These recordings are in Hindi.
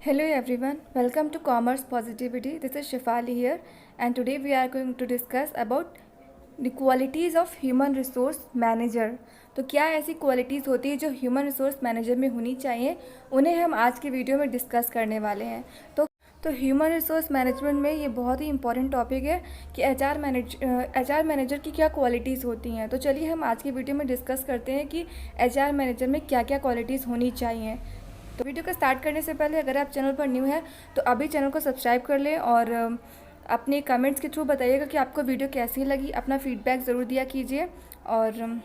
Hello everyone, welcome to Commerce Positivity. This is Shifali here, and today we are going to discuss about the qualities of human resource manager. तो क्या ऐसी क्वालिटीज़ होती है जो ह्यूमन रिसोर्स मैनेजर में होनी चाहिए, उन्हें हम आज के वीडियो में डिस्कस करने वाले हैं। तो ह्यूमन रिसोर्स मैनेजमेंट में ये बहुत ही इंपॉर्टेंट टॉपिक है कि एचआर मैनेजर की क्या क्वालिटीज़ होती हैं। तो चलिए हम आज की वीडियो में डिस्कस करते हैं कि एचआर मैनेजर में क्या क्या क्वालिटीज़ होनी चाहिए। तो वीडियो को स्टार्ट करने से पहले अगर आप चैनल पर न्यू हैं तो अभी चैनल को सब्सक्राइब कर लें और अपने कमेंट्स के थ्रू बताइएगा कि आपको वीडियो कैसी लगी। अपना फीडबैक ज़रूर दिया कीजिए और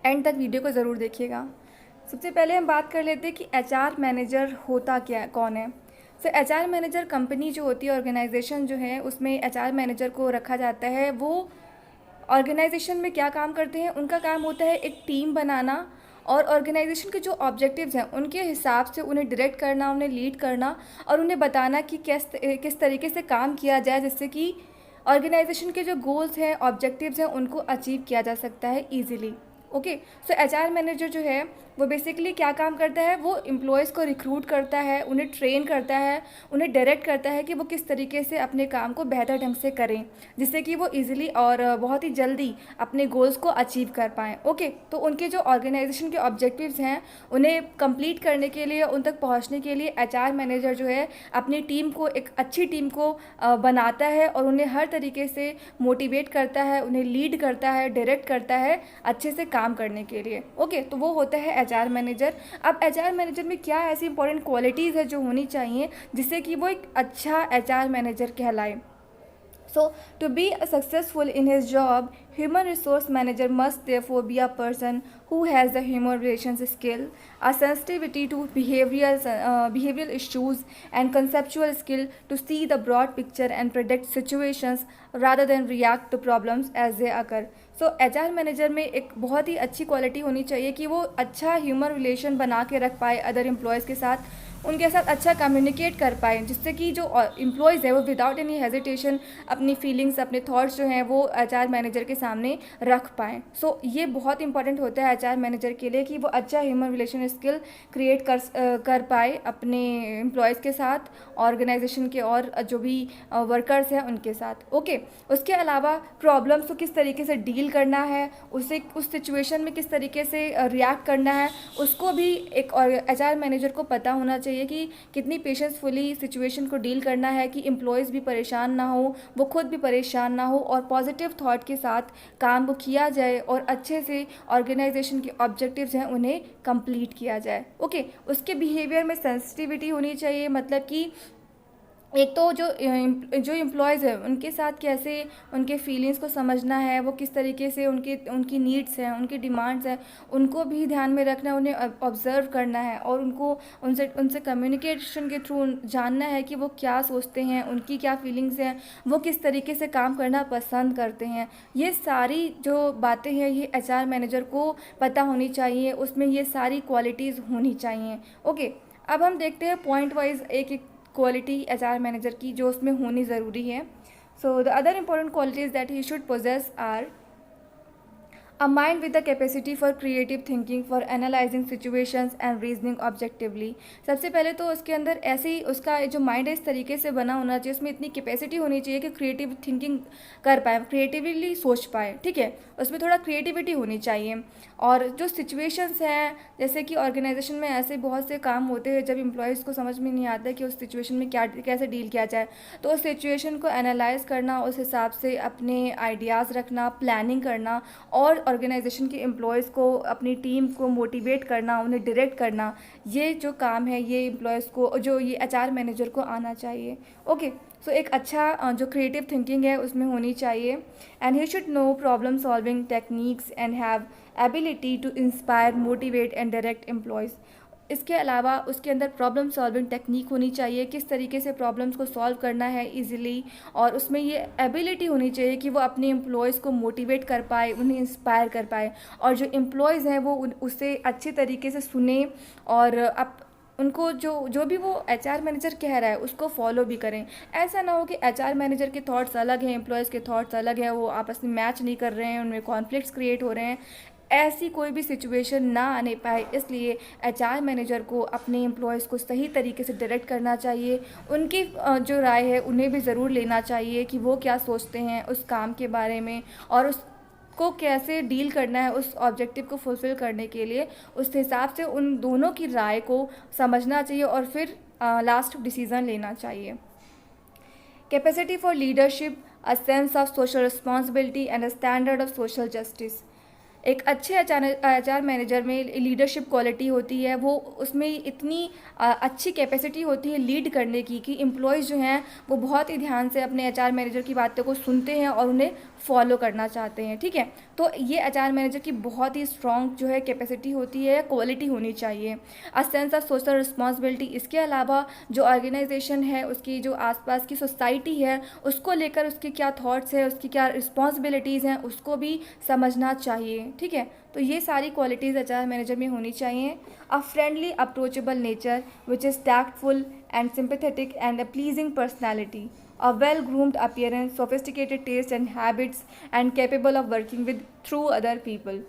एंड तक वीडियो को ज़रूर देखिएगा। सबसे पहले हम बात कर लेते हैं कि एचआर मैनेजर होता क्या है, कौन है। सो एचआर मैनेजर कंपनी जो होती है, ऑर्गेनाइजेशन जो है, उसमें एचआर मैनेजर को रखा जाता है। वो ऑर्गेनाइजेशन में क्या काम करते हैं, उनका काम होता है एक टीम बनाना और ऑर्गेनाइजेशन के जो ऑब्जेक्टिव्स हैं उनके हिसाब से उन्हें डायरेक्ट करना, उन्हें लीड करना और उन्हें बताना कि किस तरीके से काम किया जाए जिससे कि ऑर्गेनाइजेशन के जो गोल्स हैं, ऑब्जेक्टिव्स हैं, उनको अचीव किया जा सकता है ईजिली। ओके, सो एचआर मैनेजर जो है वो बेसिकली क्या काम करता है, वो एम्प्लॉयज़ को रिक्रूट करता है, उन्हें ट्रेन करता है, उन्हें डायरेक्ट करता है कि वो किस तरीके से अपने काम को बेहतर ढंग से करें जिससे कि वो इजीली और बहुत ही जल्दी अपने गोल्स को अचीव कर पाएँ। ओके, तो उनके जो ऑर्गेनाइजेशन के ऑब्जेक्टिव्स हैं उन्हें कंप्लीट करने के लिए, उन तक पहुँचने के लिए एचआर मैनेजर जो है अपनी टीम को, एक अच्छी टीम को बनाता है और उन्हें हर तरीके से मोटिवेट करता है, उन्हें लीड करता है, डायरेक्ट करता है अच्छे से काम करने के लिए। ओके, तो वो होता है एचआर मैनेजर। अब एचआर मैनेजर में क्या ऐसी इंपॉर्टेंट क्वालिटीज़ है जो होनी चाहिए जिससे कि वो एक अच्छा एचआर मैनेजर कहलाए। So, to be successful in his job, human resource manager must therefore be a person who has the human relations skill, a sensitivity to behavioral issues, and conceptual skill to see the broad picture and predict situations rather than react to problems as they occur. So HR manager में एक बहुत ही अच्छी क्वालिटी होनी चाहिए कि वो अच्छा ह्यूमन रिलेशन बना के रख पाए अदर एम्प्लॉयज़ के साथ, उनके साथ अच्छा कम्युनिकेट कर पाए जिससे कि जो एम्प्लॉयज़ है वो विदाउट एनी हेजिटेशन अपनी फीलिंग्स, अपने थॉट्स जो हैं वो एचआर मैनेजर के सामने रख पाएँ। सो ये बहुत इंपॉर्टेंट होता है एचआर मैनेजर के लिए कि वो अच्छा ह्यूमन रिलेशन स्किल क्रिएट कर पाए अपने एम्प्लॉयज़ के साथ, ऑर्गेनाइजेशन के और जो भी वर्कर्स हैं उनके साथ। ओके, उसके अलावा प्रॉब्लम्स को किस तरीके से डील करना है, उसे उस सिचुएशन में किस तरीके से रिएक्ट करना है, उसको भी एक एचआर मैनेजर को पता होना चाहिए कि कितनी पेशेंसफुली सिचुएशन को डील करना है कि एम्प्लॉयज़ भी परेशान ना हो, वो खुद भी परेशान ना हो और पॉजिटिव थॉट के साथ काम को किया जाए और अच्छे से ऑर्गेनाइजेशन के ऑब्जेक्टिव्स हैं उन्हें कंप्लीट किया जाए। ओके, उसके बिहेवियर में सेंसिटिविटी होनी चाहिए, मतलब कि एक तो जो एम्प्लॉयज़ है उनके साथ कैसे उनके फीलिंग्स को समझना है, वो किस तरीके से उनकी नीड्स हैं, उनकी डिमांड्स हैं, उनको भी ध्यान में रखना है, उन्हें ऑब्ज़र्व करना है और उनसे कम्युनिकेशन के थ्रू जानना है कि वो क्या सोचते हैं, उनकी क्या फीलिंग्स हैं, वो किस तरीके से काम करना पसंद करते हैं। ये सारी जो बातें हैं ये एचआर मैनेजर को पता होनी चाहिए, उसमें ये सारी क्वालिटीज़ होनी चाहिए। ओके, अब हम देखते हैं पॉइंट वाइज एक एक क्वालिटी एचआर मैनेजर की जो उसमें होनी ज़रूरी है। So the other important qualities that he should possess are a mind with the capacity for creative thinking, for analyzing situations and reasoning objectively। सबसे पहले तो उसके अंदर ऐसे ही उसका जो माइंड है इस तरीके से बना होना चाहिए, उसमें इतनी कैपेसिटी होनी चाहिए कि क्रिएटिव थिंकिंग कर पाए, क्रिएटिवली सोच पाए। ठीक है, उसमें थोड़ा क्रिएटिविटी होनी चाहिए। और जो सिचुएशंस हैं, जैसे कि ऑर्गेनाइजेशन में ऐसे बहुत से काम होते हैं जब एम्प्लॉयज़ को समझ में नहीं आता कि उस सिचुएशन में कैसे डील किया जाए, तो उस सिचुएशन को एनालाइज करना, उस हिसाब से अपने आइडियाज़ रखना, प्लानिंग करना और ऑर्गेनाइजेशन के एम्प्लॉयज़ को, अपनी टीम को मोटिवेट करना, उन्हें डायरेक्ट करना, ये जो काम है ये एम्प्लॉयज़ को, जो ये एचआर मैनेजर को आना चाहिए। ओके, सो एक अच्छा जो क्रिएटिव थिंकिंग है उसमें होनी चाहिए। And he should know problem solving techniques and have ability to inspire, motivate and direct employees. इसके अलावा उसके अंदर प्रॉब्लम सॉल्विंग टेक्निक होनी चाहिए, किस तरीके से प्रॉब्लम्स को सॉल्व करना है इजीली, और उसमें ये एबिलिटी होनी चाहिए कि वो अपने एम्प्लॉयज़ को मोटिवेट कर पाए, उन्हें इंस्पायर कर पाए और जो एम्प्लॉयज़ हैं वो उससे अच्छे तरीके से सुने और उनको जो भी वो एचआर मैनेजर कह रहा है उसको फॉलो भी करें। ऐसा ना हो कि एचआर मैनेजर के थॉट्स अलग हैं, एम्प्लॉयज़ के थॉट्स अलग हैं, वो आपस में मैच नहीं कर रहे हैं, उनमें कॉन्फ्लिक्ट्स क्रिएट हो रहे हैं। ऐसी कोई भी सिचुएशन ना आने पाए, इसलिए एचआर मैनेजर को अपने एम्प्लॉयज़ को सही तरीके से डायरेक्ट करना चाहिए। उनकी जो राय है उन्हें भी ज़रूर लेना चाहिए कि वो क्या सोचते हैं उस काम के बारे में, और उसको कैसे डील करना है उस ऑब्जेक्टिव को फुलफ़िल करने के लिए। उस हिसाब से उन दोनों की राय को समझना चाहिए और फिर लास्ट डिसीज़न लेना चाहिए। Capacity for leadership, a sense of social responsibility and a standard of social justice. एक अच्छे एचआर मैनेजर में लीडरशिप क्वालिटी होती है, वो उसमें इतनी अच्छी कैपेसिटी होती है लीड करने की कि एम्प्लॉयज़ जो हैं वो बहुत ही ध्यान से अपने एचआर मैनेजर की बातों को सुनते हैं और उन्हें फॉलो करना चाहते हैं। ठीक है, तो ये एचआर मैनेजर की बहुत ही स्ट्रॉन्ग जो है कैपेसिटी होती है, क्वालिटी होनी चाहिए। A sense of social responsibility, इसके अलावा जो ऑर्गेनाइजेशन है उसकी जो आसपास की सोसाइटी है उसको लेकर उसके क्या थॉट्स है, उसकी क्या रिस्पॉन्सिबिलिटीज़ हैं, उसको भी समझना चाहिए। ठीक है, तो ये सारी क्वालिटीज़ एचआर मैनेजर में होनी चाहिए। A friendly approachable nature which is tactful and sympathetic and a pleasing personality, a well-groomed appearance, sophisticated taste and habits, and capable of working with through other people.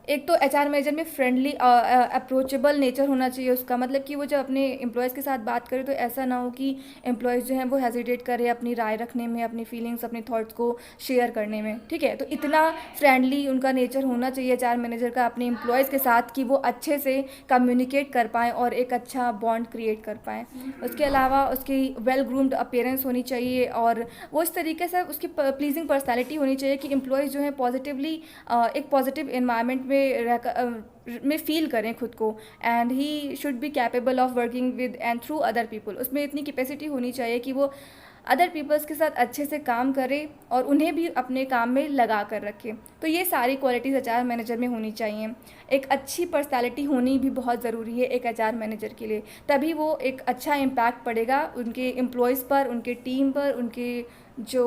एक तो एचआर मैनेजर में फ्रेंडली अप्रोचेबल नेचर होना चाहिए उसका, मतलब कि वो जब अपने एम्प्लॉयज़ के साथ बात करे तो ऐसा ना हो कि एम्प्लॉयज़ जो हैं वो हेजिटेट करें अपनी राय रखने में, अपनी फीलिंग्स, अपने थॉट्स को शेयर करने में। ठीक है, तो इतना फ्रेंडली उनका नेचर होना चाहिए एचआर मैनेजर का अपने एम्प्लॉयज़ के साथ कि वो अच्छे से कम्युनिकेट कर पाएँ और एक अच्छा बॉन्ड क्रिएट कर पाएँ। उसके अलावा उसकी वेल ग्रूम्ड अपीयरेंस होनी चाहिए और वो इस तरीके से उसकी प्लीजिंग पर्सनैलिटी होनी चाहिए कि एम्प्लॉयज़ जो हैं पॉजिटिवली एक पॉजिटिव इन्वायरमेंट में में फील करें खुद को। And he should be capable of working with and through other people, उसमें इतनी कैपेसिटी होनी चाहिए कि वो अदर पीपल्स के साथ अच्छे से काम करे और उन्हें भी अपने काम में लगा कर रखे। तो ये सारी क्वालिटीज़ एचआर मैनेजर में होनी चाहिए। एक अच्छी पर्सनैलिटी होनी भी बहुत ज़रूरी है एक एचआर मैनेजर के लिए, तभी वो एक अच्छा इम्पैक्ट पड़ेगा उनके एम्प्लॉयज़ पर, उनके टीम पर, उनके जो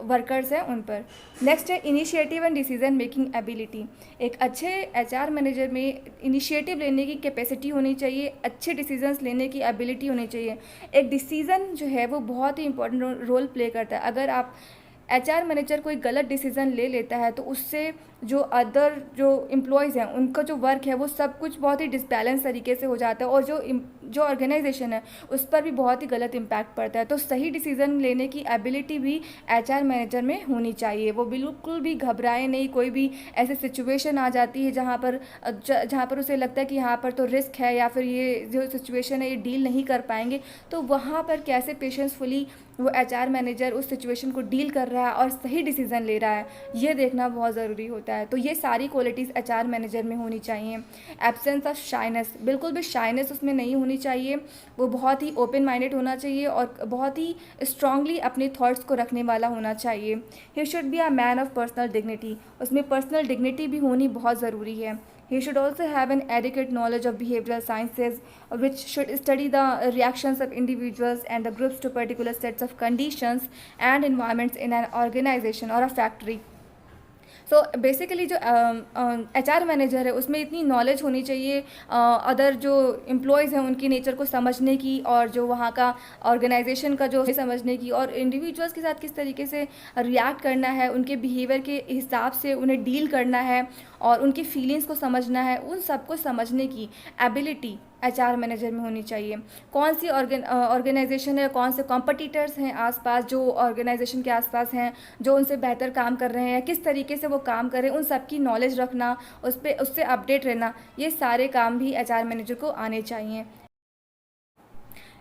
वर्कर्स हैं उन पर। नेक्स्ट है initiative and decision making ability. एक अच्छे एचआर मैनेजर में इनिशिएटिव लेने की कैपेसिटी होनी चाहिए, अच्छे डिसीजंस लेने की एबिलिटी होनी चाहिए। एक डिसीज़न जो है वो बहुत ही इंपॉर्टेंट रोल प्ले करता है। अगर आप एचआर मैनेजर कोई गलत डिसीज़न ले लेता है तो उससे जो अदर जो एम्प्लॉयज़ हैं उनका जो वर्क है वो सब कुछ बहुत ही डिसबैलेंस तरीके से हो जाता है और जो ऑर्गेनाइजेशन है उस पर भी बहुत ही गलत इम्पैक्ट पड़ता है। तो सही डिसीज़न लेने की एबिलिटी भी एचआर मैनेजर में होनी चाहिए। वो बिल्कुल भी घबराए नहीं, कोई भी ऐसी सिचुएशन आ जाती है जहाँ पर उसे लगता है कि यहाँ पर तो रिस्क है या फिर ये जो सिचुएशन है ये डील नहीं कर पाएंगे, तो वहाँ पर कैसे पेशेंसफुली वो एचआर मैनेजर उस सिचुएशन को डील कर रहा है और सही डिसीज़न ले रहा है, ये देखना बहुत ज़रूरी होता है। तो ये सारी क्वालिटीज़ एचआर मैनेजर में होनी चाहिए। एब्सेंस ऑफ शाइनेस, बिल्कुल भी शाइनेस उसमें नहीं होनी चाहिए। वो बहुत ही ओपन माइंडेड होना चाहिए और बहुत ही स्ट्रांगली अपने थॉट्स को रखने वाला होना चाहिए। He should be a man of personal dignity, उसमें पर्सनल डिग्निटी भी होनी बहुत ज़रूरी है। He should also have an adequate knowledge of behavioral sciences, which should study the reactions of individuals and the groups to particular sets of conditions and environments in an organization or a factory. So basically जो एचआर मैनेजर है उसमें इतनी नॉलेज होनी चाहिए अदर जो एम्प्लॉयज़ हैं उनकी नेचर को समझने की और जो वहाँ का ऑर्गेनाइजेशन का जो समझने की और इंडिविजुअल्स के साथ किस तरीके से रिएक्ट करना है, उनके बिहेवियर के हिसाब से उन्हें डील करना है और उनकी फीलिंग्स को समझना है, उन सबको समझने की एबिलिटी एचआर मैनेजर में होनी चाहिए। कौन सी ऑर्गेनाइजेशन है, कौन से कॉम्पिटिटर्स हैं आसपास जो ऑर्गेनाइजेशन के आसपास हैं जो उनसे बेहतर काम कर रहे हैं, किस तरीके से वो काम कर रहे हैं, उन सब की नॉलेज रखना, उससे अपडेट रहना, ये सारे काम भी एचआर मैनेजर को आने चाहिए।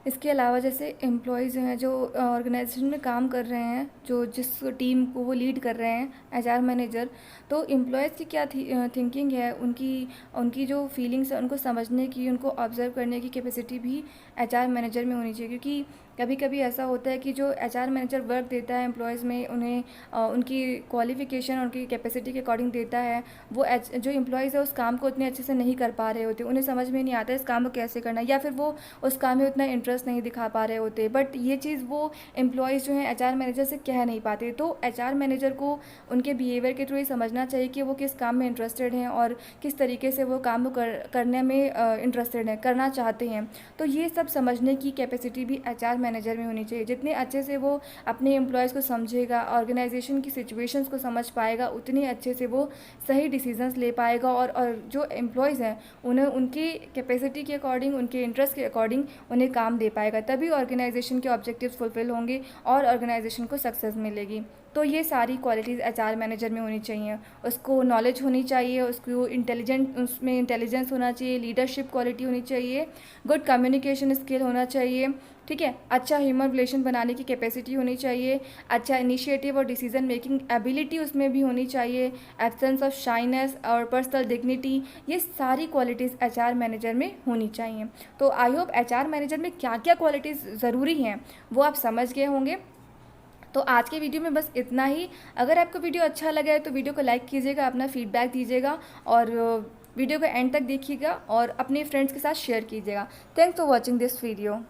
इसके अलावा जैसे एम्प्लॉयज़ जो हैं जो ऑर्गेनाइजेशन में काम कर रहे हैं, जो जिस टीम को वो लीड कर रहे हैं एचआर मैनेजर, तो एम्प्लॉयज़ की क्या थिंकिंग है, उनकी जो फीलिंग्स है उनको समझने की, उनको ऑब्जर्व करने की कैपेसिटी भी एचआर मैनेजर में होनी चाहिए। क्योंकि कभी कभी ऐसा होता है कि जो एचआर मैनेजर वर्क देता है एम्प्लॉयज़ में, उन्हें उनकी क्वालिफ़िकेशन, उनकी कैपेसिटी के अकॉर्डिंग देता है, वो जो एम्प्लॉयज़ है उस काम को उतने अच्छे से नहीं कर पा रहे होते, उन्हें समझ में नहीं आता इस काम को कैसे करना है, या फिर वो उस काम में उतना इंटरेस्ट नहीं दिखा पा रहे होते। बट ये चीज़ वो एम्प्लॉयज़ जो हैं एचआर मैनेजर से कह नहीं पाते। तो एचआर मैनेजर को उनके बिहेवियर के थ्रू ये समझना चाहिए कि वो किस काम में इंटरेस्टेड हैं और किस तरीके से वो काम करने में इंटरेस्टेड हैं, करना चाहते हैं। तो ये सब समझने की कैपेसिटी भी एचआर मैनेजर में होनी चाहिए। जितने अच्छे से वो अपने एम्प्लॉयज़ को समझेगा, ऑर्गेनाइजेशन की सिचुएशंस को समझ पाएगा, उतनी अच्छे से वो सही डिसीजंस ले पाएगा और जो एम्प्लॉयज़ हैं उन्हें उनकी कैपेसिटी के अकॉर्डिंग, उनके इंटरेस्ट के अकॉर्डिंग उन्हें काम दे पाएगा। तभी ऑर्गेनाइजेशन के ऑब्जेक्टिव्स फुलफिल होंगे और ऑर्गेनाइजेशन को सक्सेस मिलेगी। तो ये सारी क्वालिटीज़ एचआर मैनेजर में होनी चाहिए। उसको नॉलेज होनी चाहिए, उसको उसमें इंटेलिजेंस होना चाहिए, लीडरशिप क्वालिटी होनी चाहिए, गुड कम्युनिकेशन स्किल होना चाहिए, ठीक है, अच्छा ह्यूमन रिलेशन बनाने की कैपेसिटी होनी चाहिए, अच्छा इनिशिएटिव और डिसीजन मेकिंग एबिलिटी उसमें भी होनी चाहिए, एब्सेंस ऑफ शाइनेस और पर्सनल डिग्निटी, ये सारी क्वालिटीज़ एचआर मैनेजर में होनी चाहिए। तो आई होप एचआर मैनेजर में क्या क्या क्वालिटीज़ ज़रूरी हैं वो आप समझ गए होंगे। तो आज के वीडियो में बस इतना ही। अगर आपको वीडियो अच्छा लगा है तो वीडियो को लाइक कीजिएगा, अपना फीडबैक दीजिएगा और वीडियो को एंड तक देखिएगा और अपने फ्रेंड्स के साथ शेयर कीजिएगा। Thanks for watching this video.